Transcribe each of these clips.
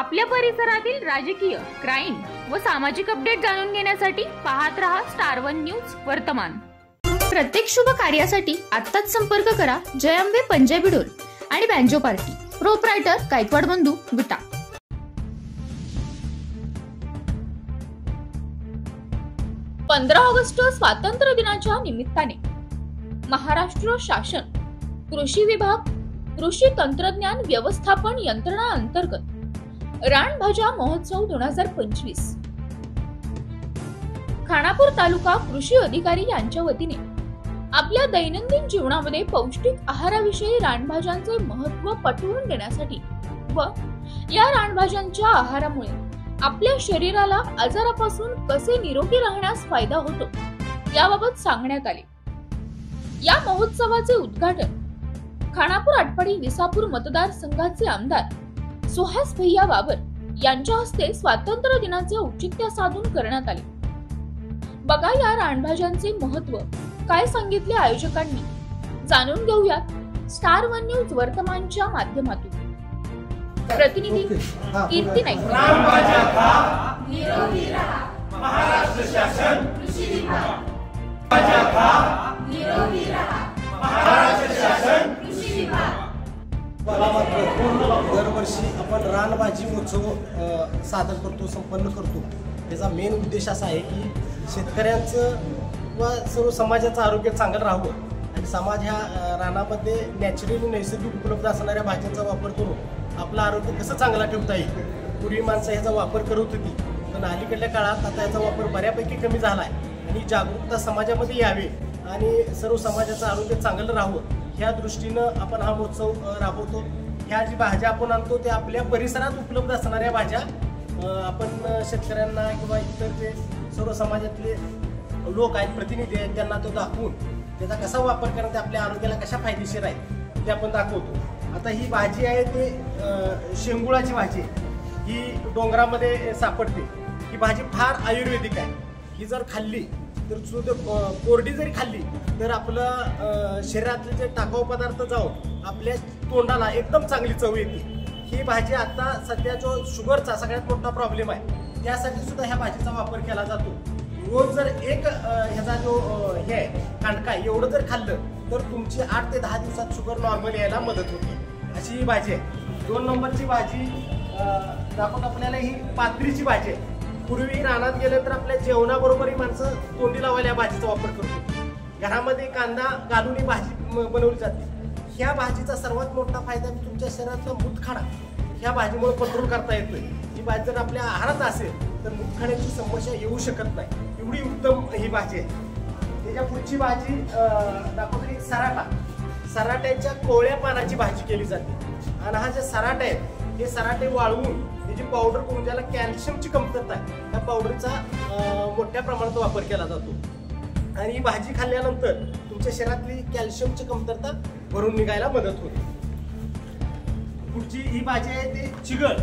आपल्या परिसरातील राजकीय, क्राईम व सामाजिक अपडेट जाणून घेण्यासाठी पाहत रहा स्टार वन न्यूज वर्तमान। प्रत्येक शुभ कार्यासाठी आत्ताच संपर्क करा जय अंबे पंजाबी ढोल आणि बँजो पार्टी, प्रोप्रायटर गायकवाड बंधू विटा। 15 ऑगस्ट स्वातंत्र्य दिनाच्या निमित्ताने महाराष्ट्र शासन कृषी विभाग कृषी तंत्रज्ञान व्यवस्थापन यंत्रणा अंतर्गत रानभाज्या महोत्सव 2025 खानापूर तालुका कृषी अधिकारी यांच्या वतीने आपल्या दैनंदिन जीवनामध्ये पौष्टिक आहाराविषयी रानभाज्यांचे महत्त्व पटवून देण्यासाठी व या रानभाज्यांच्या आहारामुळे आपल्या शरीराला आजारापासून कसे निरोगी राहण्यास फायदा होतो याबाबत सांगण्यात आले। या महोत्सवाचे उद्घाटन खानापूर आटपाडी विसापूर मतदारसंघाचे आमदार सुहास भैया बाबर यांच्या हस्ते स्वातंत्र्य दिनाचे औचित्य साधून करण्यात आले। बघा या रानभाज्यांचे महत्त्व काय सांगितले आयोजकांनी, जाणून घेऊयात स्टार वन न्यूज वर्तमानच्या माध्यमातून। प्रतिनिधी कीर्ती नाईक। रानभाज्या खा, निरोगी रहा, महाराष्ट्र शासन कृषी विभाग। भाज्या खा, निरोगी रहा, महाराष्ट्र शासन कृषी विभाग। दरवर्षी आपण रानभाजी महोत्सव सादर करतो, संपन्न करतो। त्याचा मेन उद्देश असा आहे की शेतकऱ्यांचं व सर्व समाजाचं आरोग्य चांगलं राहावं आणि समाज ह्या रानामध्ये नॅचरली नैसर्गिक उपलब्ध असणाऱ्या भाज्यांचा वापर करून आपलं आरोग्य कसं चांगला ठेवता येईल। पूर्वी माणसं ह्याचा वापर करत होती, पण अलीकडल्या काळात आता याचा वापर बऱ्यापैकी कमी झाला आहे आणि जागरूकता समाजामध्ये यावी आणि सर्व समाजाचं आरोग्य चांगलं राहावं ह्या दृष्टीनं आपण हा महोत्सव राबवतो। ह्या जी भाज्या आपण आणतो त्या आपल्या परिसरात उपलब्ध असणाऱ्या भाज्या आपण शेतकऱ्यांना किंवा इतर जे सर्व समाजातले लोक आहेत, प्रतिनिधी आहेत, त्यांना तो दाखवून त्याचा कसा वापर करणं ते आपल्या आरोग्याला कशा फायदेशीर आहे ते आपण दाखवतो। आता ही भाजी आहे ते शेंगुळाची भाजी, ही डोंगरामध्ये सापडते। ही भाजी फार आयुर्वेदिक आहे। ही जर खाल्ली तर कोरडी जरी खाल्ली तर आपलं शरीरातले जे टाकाऊ पदार्थ जाऊन आपल्या तोंडाला एकदम चांगली चव येते। ही भाजी आता सध्या जो शुगरचा सगळ्यात मोठा प्रॉब्लेम आहे त्यासाठी सुद्धा ह्या भाजीचा वापर केला जातो। रोज जर एक ह्याचा जो हे आहे कांडका एवढं जर खाल्लं तर तुमची 8 ते 10 दिवसात शुगर नॉर्मल यायला मदत होते। अशी ही भाजी आहे। 2 नंबरची भाजी दाखवतो आपल्याला, ही पात्रीची भाजी आहे। पूर्वी रानात गेलं तर आपल्या जेवणाबरोबरही माणसं तोंडी लावायला या भाजीचा वापर करतो। घरामध्ये कांदा घालून ही भाजी बनवली जाते। ह्या भाजीचा सर्वात मोठा फायदा तुमच्या शरीरातला मूतखडा ह्या भाजीमुळे कंट्रोल करता येतोय। ही भाजी जर आपल्या आहारात असेल तर मूतखड्याची समस्या येऊ शकत नाही, एवढी उत्तम ही भाजी आहे। त्याच्या पुढची भाजी दाखवतो एक सराटा। सराट्याच्या कोवळ्या पानाची भाजी केली जाते आणि हा जे सराटा आहे हे सराटे वाळवून त्याची पावडर करून ज्याला कॅल्शियमची कमतरता आहे त्या पावडरचा मोठ्या प्रमाणात वापर केला जातो आणि ही भाजी खाल्ल्यानंतर तुमच्या शरीरातली कॅल्शियमची कमतरता भरून निघायला मदत होते। पुढची ही भाजी आहे ते चिगळ,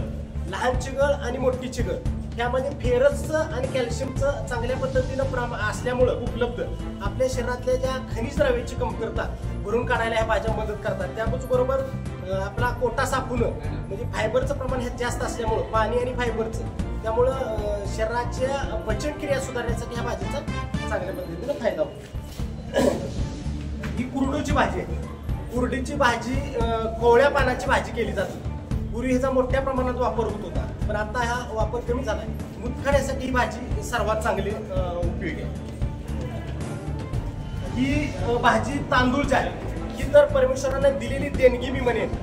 लहान चिगळ आणि मोठी चिगळ। ह्यामध्ये फेरसचं आणि कॅल्शियमचं चांगल्या पद्धतीनं असल्यामुळं उपलब्ध आपल्या शरीरातल्या ज्या खनिज द्रव्याची कमतरता भरून काढायला ह्या भाज्या मदत करतात। त्याबरोबर आपला कोटा साफ होणं म्हणजे फायबरचं प्रमाण ह्यात जास्त असल्यामुळं, पाणी आणि फायबरचं, त्यामुळं शरीराच्या पचनक्रिया सुधारण्यासाठी ह्या भाजीचा चांगल्या पद्धतीनं फायदा होतो। ही कुरडूची भाजी आहे। कुरडीची भाजी कोवळ्या पानाची भाजी केली जाते। पूर्वी ह्याचा मोठ्या प्रमाणात वापर होत होता, पण आता हा वापर कमी झाला आहे। मूतखड्यासाठी ही भाजी सर्वात चांगली उपयोगी आहे। ही भाजी तांदूळची आहे। ही तर परमेश्वराने दिलेली देणगी मी म्हणेन।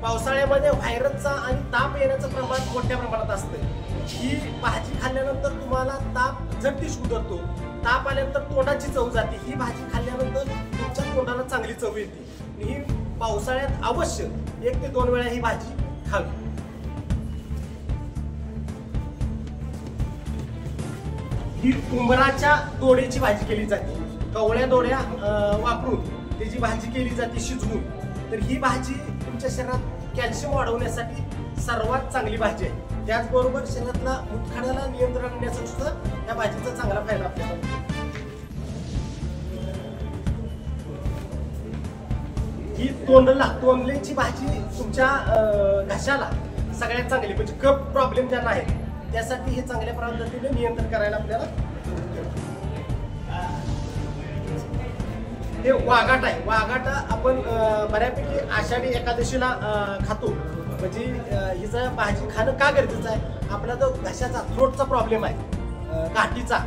पावसाळ्यामध्ये व्हायरसचा आणि ताप येण्याचं प्रमाण मोठ्या प्रमाणात असतं। ही भाजी खाल्ल्यानंतर तुम्हाला ताप झटदीश उतरतो, ताप आल्यानंतर तोंडाची चव जाते। ही भाजी खाल्ल्यानंतर तुमच्या तोंडाला चांगली चव येते। ही पावसाळ्यात अवश्य 1 ते 2 वेळा ही भाजी खावी। ही उंबराच्या दोड्याची भाजी केली जाते। कवळ्या दोड्या वापरून त्याची भाजी केली जाते शिजवून। तर ही भाजी तुमच्या शरीरात कॅल्शियम वाढवण्यासाठी सर्वात चांगली भाजी आहे। त्याचबरोबर शरीरातला मूतखड्याला नियंत्रण आणण्यासाठी सुद्धा या भाजीचा चांगला फायदा आपल्याला होतो। ही तोंडल्याची भाजी तुमच्या घशाला सगळ्यात चांगली म्हणजे कफ प्रॉब्लेम ज्यांना आहे त्यासाठी हे चांगल्या पद्धतीने नियंत्रण करायला आपल्याला. हे वाघाट आहे. वाघाट आपण बऱ्यापैकी आषाढी एकादशीला खातो. म्हणजे हिचं भाजी खाणं का गरजेचं आहे, आपला जो घशाचा थ्रोटचा प्रॉब्लेम आहे गाठीचा,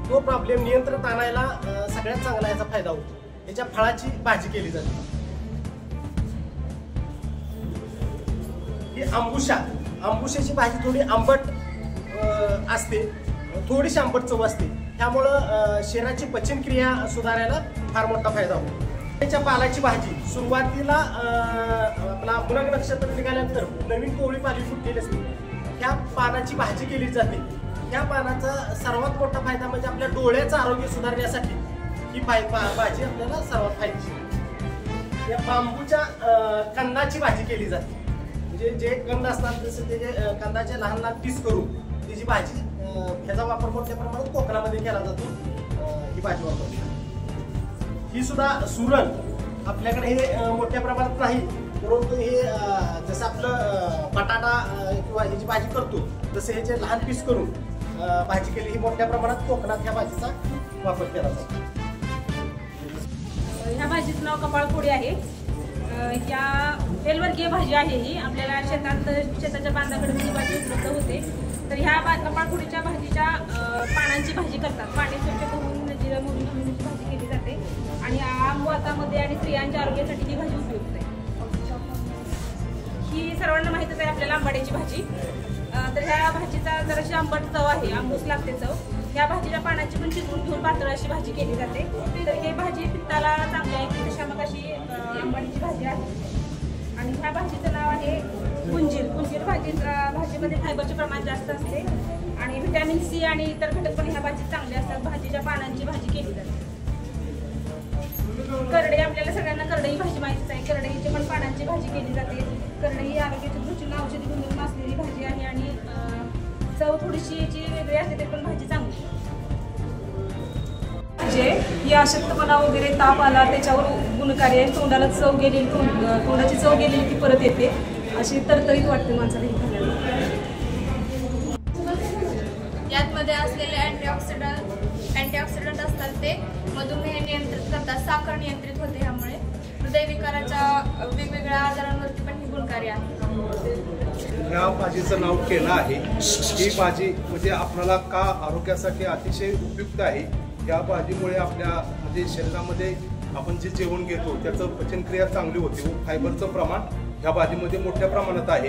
तो प्रॉब्लेम नियंत्रणात आणायला सगळ्यात चांगला याचा फायदा होतो. याच्या फळाची भाजी केली जाते. ही आंबुशाची भाजी थोडी आंबट असते, थोडीशी आंबट चव असते. त्यामुळं शरीराची पचनक्रिया सुधारायला फार मोठा फायदा होतो. त्याच्या पालाची भाजी सुरुवातीला आपला मृग नक्षत्र निघाल्यानंतर नवीन कोवळी पाली फुटलेली असते, ह्या पानाची भाजी केली जाते. ह्या पानाचा सर्वात मोठा फायदा म्हणजे आपल्या डोळ्याचं आरोग्य सुधारण्यासाठी ही भाजी आपल्याला सर्वात फायदेशीर. या बांबूच्या कंदाची भाजी केली जाते. म्हणजे जे कंद असतात तसे त्याचे कंदाचे लहान लहान पीस करून त्याची भाजी, ह्याचा वापर मोठ्या प्रमाणात कोकणामध्ये केला जातो. ही भाजी वापरली. ही सुद्धा सुरण आपल्याकडे हे मोठ्या प्रमाणात नाही, परंतु हे जसं आपलं बटाटा किंवा ह्याची भाजी करतो तसे ह्याचे लहान पीस करून भाजी केली. ही मोठ्या प्रमाणात कोकणात ह्या भाजीचा वापर केला जातो. ह्या भाजीचं नाव कपाळपोळी आहे. या वेलवर्गीय भाजी आहे. ही आपल्याला शेताच्या बांधाकडे ही भाजी उपलब्ध होते. तर ह्या कपाळपोळीच्या भाजीच्या पानांची भाजी करतात. पाणी स्वच्छ करून जिरं मोहरी घालून भाजी केली जाते आणि आमवातामध्ये आणि स्त्रियांच्या आरोग्यासाठी ही भाजी उपयुक्त आहे. ही सर्वांना माहितच आहे आपल्याला आंबाड्याची भाजी. तर ह्या भाजीचा जराशी आंबट चव आहे, आंबूस लागते चव. ह्या भाजीच्या पानाची पण शिजवून घेऊन पातळ अशी भाजी केली जाते. तर ही भाजी पित्ताला चांगली आहे. त्याच्यामग अशी आंबाडीची भाजी आहे. आणि ह्या भाजीचं नाव आहे कुंजीर. कुंजीर भाजीमध्ये फायबरचे प्रमाण जास्त असते आणि व्हिटॅमिन सी आणि इतर घटक पण ह्या भाजीत चांगले असतात. भाजीच्या पानांची भाजी केली जाते. करडई आपल्याला सगळ्यांना करडई भाजी माहितीच आहे. करडईची पण पानांची भाजी केली जाते. करडई ही आरोग्याची प्रचंड औषधी गुणधर्म असलेली भाजी आहे आणि चव थोडीशी याची वेगळी असते, ते पण भाजी चांगली. म्हणजे ही अशक्तपणा वगैरे ताप आला त्याच्यावर गुणकारी आहे. तोंडाला चव गेलेली, तोंडाची चव गेलेली ती परत येते. अशी तरतरीत वाटते माणसाला ही खाण्याला. यातमध्ये असलेले अँटीऑक्सिडंट असतात, ते मधुमेह नियंत्रित करतात, साखर नियंत्रित होते. ह्यामुळे हृदयविकाराच्या वेगवेगळ्या आजारांवरती पण ही गुणकारी आहे. या भाजीचं नाव केलं आहे. ही भाजी म्हणजे आपल्याला का आरोग्यासाठी अतिशय उपयुक्त आहे. या भाजीमुळे आपल्या म्हणजे शरीरामध्ये आपण जे जेवण घेतो त्याचं पचनक्रिया चांगली होते व फायबरचं प्रमाण ह्या भाजीमध्ये मोठ्या प्रमाणात आहे.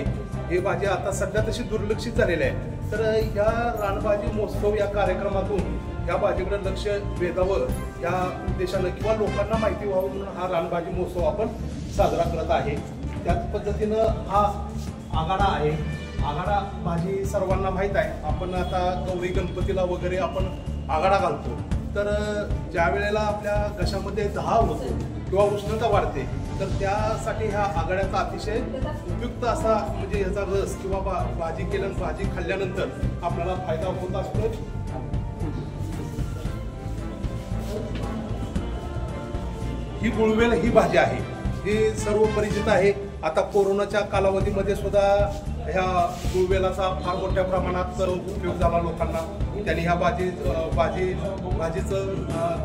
ही भाजी आता सध्या तशी दुर्लक्षित झालेली आहे. तर ह्या रानभाजी महोत्सव या कार्यक्रमातून ह्या भाजीकडे लक्ष वेधावं या उद्देशानं किंवा लोकांना माहिती व्हावं म्हणून हा रानभाजी महोत्सव आपण साजरा करत आहे. त्याच पद्धतीनं हा आघाडा आहे. आघाडा भाजी सर्वांना माहीत आहे. आपण आता गौरी गणपतीला वगैरे आपण आघाडा घालतो. तर ज्या वेळेला आपल्या घशामध्ये दाह होतो किंवा उष्णता वाढते तर त्यासाठी ह्या आघाड्याचा अतिशय उपयुक्त असा म्हणजे याचा रस किंवा भाजी खाल्ल्यानंतर आपल्याला फायदा होत असतो. ही गुळवेल ही भाजी आहे, ही सर्व परिचित आहे. आता कोरोनाच्या कालावधीमध्ये सुद्धा ह्या गुळवेलाचा फार मोठ्या प्रमाणात उपयोग झाला लोकांना. त्यांनी ह्या भाजीचं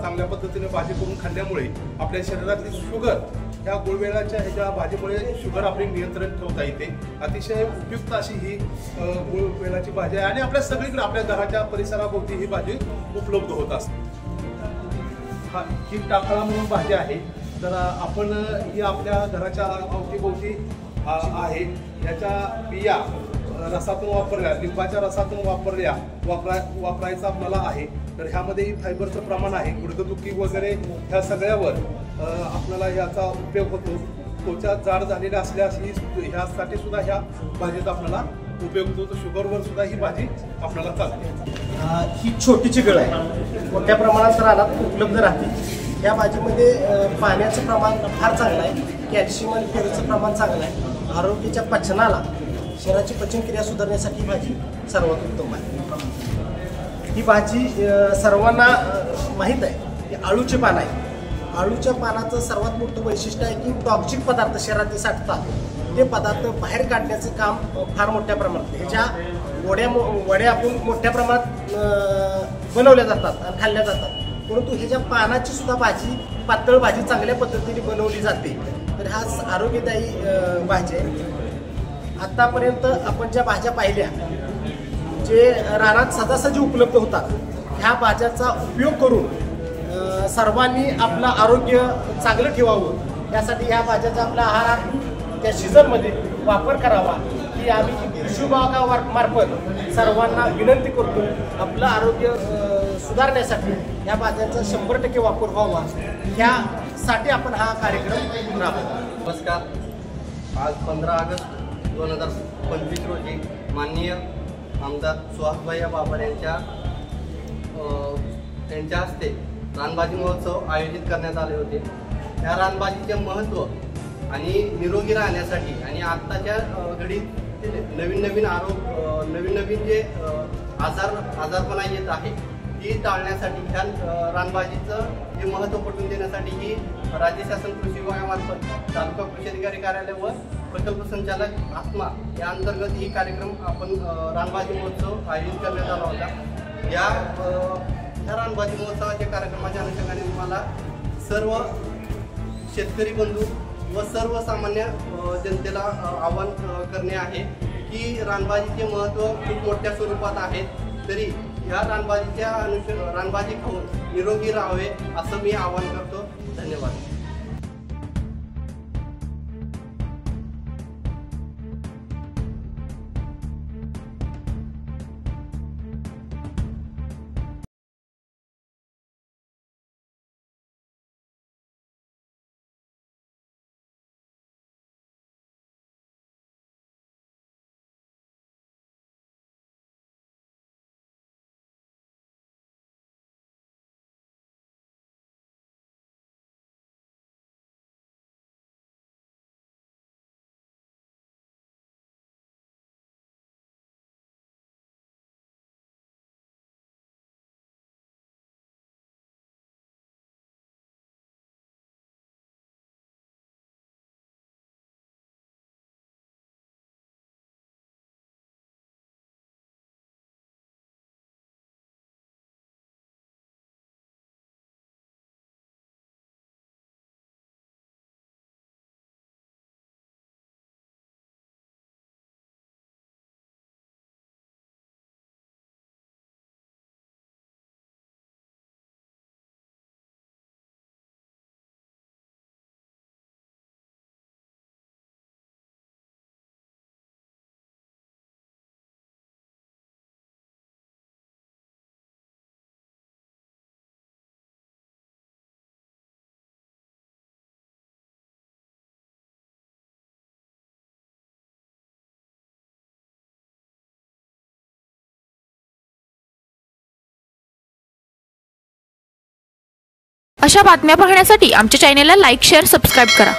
चांगल्या पद्धतीने भाजी करून खाल्ल्यामुळे आपल्या शरीरातली शुगर ह्या गुळवेलाच्या ह्याच्या भाजीमुळे शुगर आपली नियंत्रण ठेवता येते. अतिशय उपयुक्त अशी ही गुळवेलाची भाजी आहे आणि आपल्या सगळीकडे आपल्या घराच्या परिसराभोवती ही भाजी उपलब्ध होत असते. ही टाकळा म्हणून भाजी आहे. तर आपण ही आपल्या घराच्या अवतीभोवती आहे. याच्या बिया रसातून वापरल्या, लिंबाच्या रसातून वापरायचा आपल्याला आहे. तर ह्यामध्ये फायबरचं प्रमाण आहे. गुडघेदुखी वगैरे ह्या सगळ्यावर आपल्याला याचा उपयोग होतो. त्वचा जाड झालेल्या असल्यास ह्यासाठी सुद्धा ह्या भाजीचा आपल्याला उपयोग होतो. शुगरवर सुद्धा ही भाजी आपल्याला चालते. ही छोटी चिगळ आहे, मोठ्या प्रमाणात रानात उपलब्ध राहते. या भाजीमध्ये पाण्याचं प्रमाण फार चांगलं आहे. कॅल्शियम आणि फेरचं प्रमाण चांगलं आहे. आरोग्याच्या पचनाला, शरीराची पचनक्रिया सुधारण्यासाठी ही भाजी सर्वात उत्तम आहे. ही भाजी सर्वांना माहीत आहे. ही आळूचे पान आहे. आळूच्या पानाचं सर्वात मोठं वैशिष्ट्य आहे की टॉक्सिक पदार्थ शरीरात साठतात ते पदार्थ बाहेर काढण्याचं काम फार मोठ्या प्रमाणात ह्याच्या वड्या आपण मोठ्या प्रमाणात बनवल्या जातात आणि खाल्ल्या जातात, परंतु ह्याच्या पानाची सुद्धा भाजी, पातळ भाजी चांगल्या पद्धतीने बनवली जाते. तर हा आरोग्यदायी भाजी आहे. आतापर्यंत आपण ज्या भाज्या पाहिल्या जे रानात सहजासहजी उपलब्ध होतात, ह्या भाज्याचा उपयोग करून सर्वांनी आपलं आरोग्य चांगलं ठेवावं यासाठी ह्या भाज्याचा आपल्या आहारात त्या सीझनमध्ये वापर करावा ही आम्ही कृषी विभागामार्फत सर्वांना विनंती करतो. आपलं आरोग्य सुधारण्यासाठी या भाज्यांचा 100% वापर व्हावा ह्यासाठी आपण हा कार्यक्रम राबवतो. नमस्कार. आज 15 ऑगस्ट 2025 रोजी माननीय आमदार सुहासभाई बाबर यांच्या हस्ते रानभाजी महोत्सव आयोजित करण्यात आले होते. या रानभाजीचे महत्त्व आणि निरोगी राहण्यासाठी आणि आत्ताच्या घडीत नवीन नवीन जे आजारपणा येत आहे ती टाळण्यासाठी ह्या रानभाजीचं जे महत्त्व पटवून देण्यासाठी ही राज्य शासन कृषी विभागामार्फत तालुका कृषी अधिकारी कार्यालय व प्रकल्प संचालक आत्मा या अंतर्गत ही कार्यक्रम आपण रानभाजी महोत्सव आयोजित करण्यात आला होता. या रानभाजी महोत्सवाच्या कार्यक्रमाच्या अनुषंगाने मला सर्व शेतकरी बंधू व सर्वसामान्य जनतेला आवाहन करणे आहे की रानभाजीचे महत्त्व खूप मोठ्या स्वरूपात आहे. तरी या रानभाजी खाऊन निरोगी राहावे असं मी आवाहन करतो. धन्यवाद. अशा बातम्या पाहण्यासाठी आमच्या चॅनेलला लाईक, शेअर, सबस्क्राईब करा.